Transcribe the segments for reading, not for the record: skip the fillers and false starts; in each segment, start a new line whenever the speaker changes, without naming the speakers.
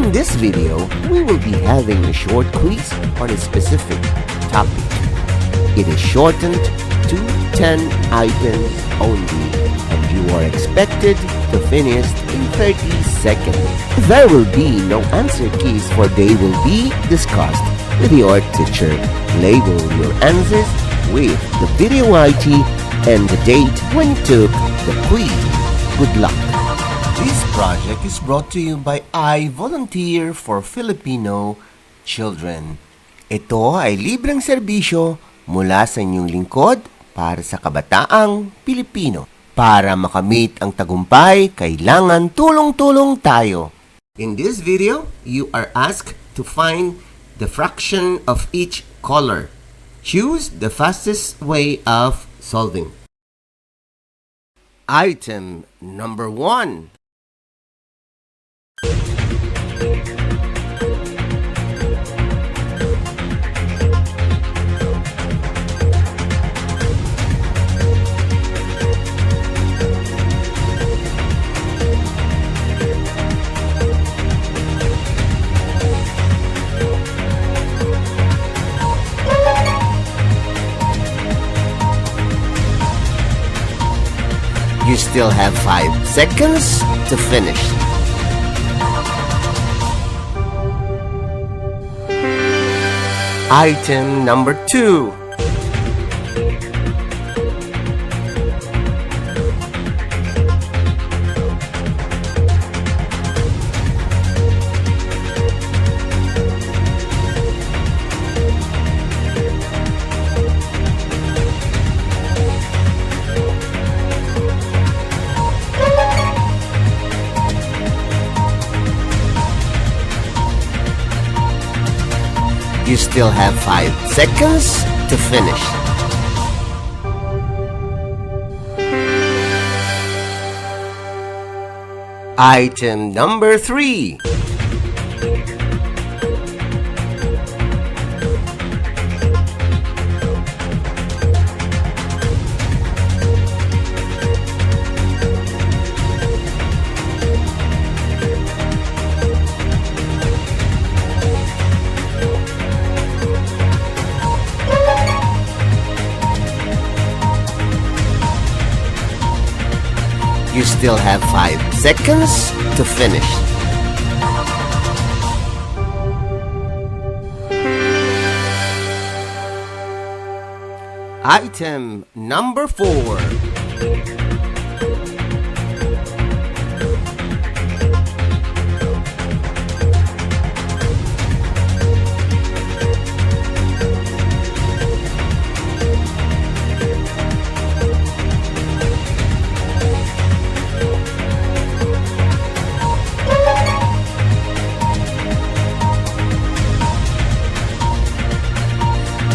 In this video, we will be having a short quiz on a specific topic. It is shortened to 10 items only, and you are expected to finish in 30 seconds. There will be no answer keys, for they will be discussed with your teacher. Label your answers with the video ID and the date when you took the quiz. Good luck! This project is brought to you by I Volunteer for Filipino Children. Ito ay libreng serbisyo mula sa inyong lingkod para sa kabataang Pilipino. Para makamit ang tagumpay, kailangan tulong-tulong tayo. In this video, you are asked to find the fraction of each color. Choose the fastest way of solving. Item number 1. You still have 5 seconds to finish. Item number 2. You still have 5 seconds to finish. Item number 3. You still have 5 seconds to finish. Item number 4.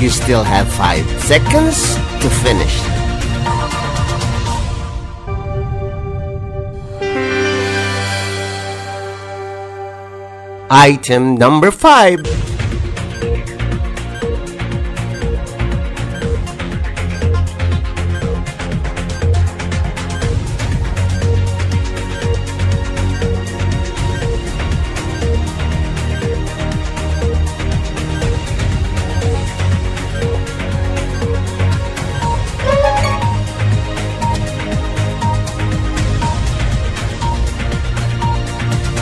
You still have 5 seconds to finish. Item number 5.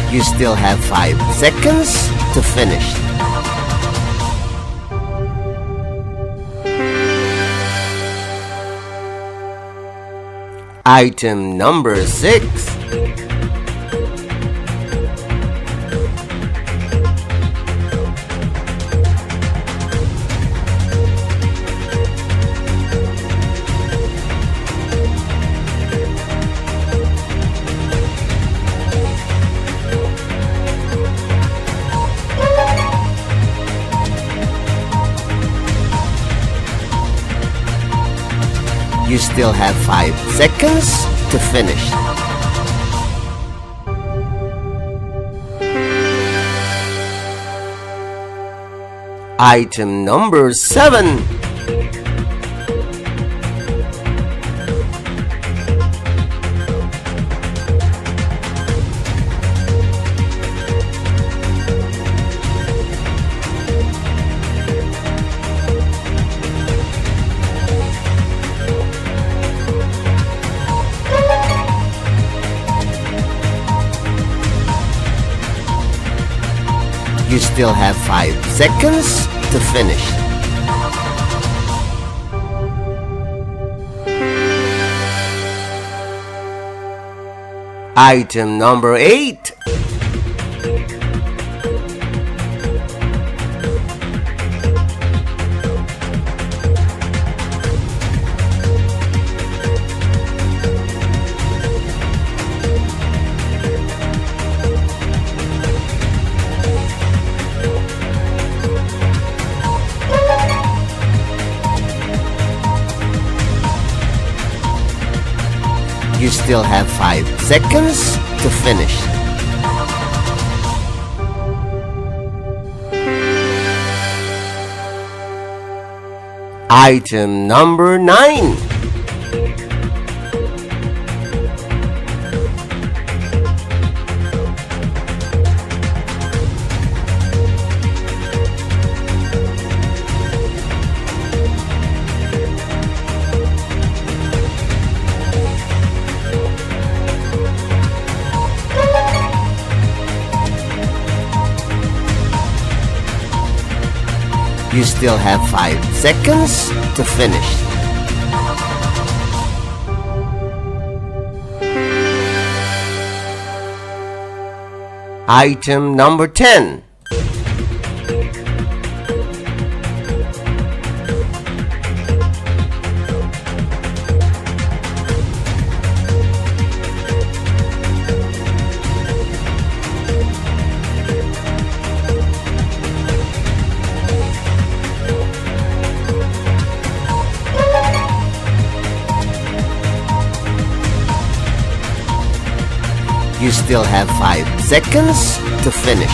You still have 5 seconds to finish. Item number 6. You still have 5 seconds to finish. Item number 7. You still have 5 seconds to finish. Item number 8. You still have 5 seconds to finish. Item number 9. You still have 5 seconds to finish. Item number 10. You still have 5 seconds to finish.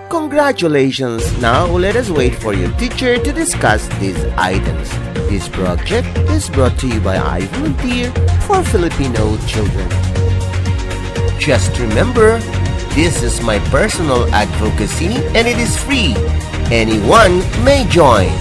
Congratulations! Now let us wait for your teacher to discuss these items. This project is brought to you by I Volunteer for Filipino Children. Just remember, this is my personal advocacy and it is free. Anyone may join.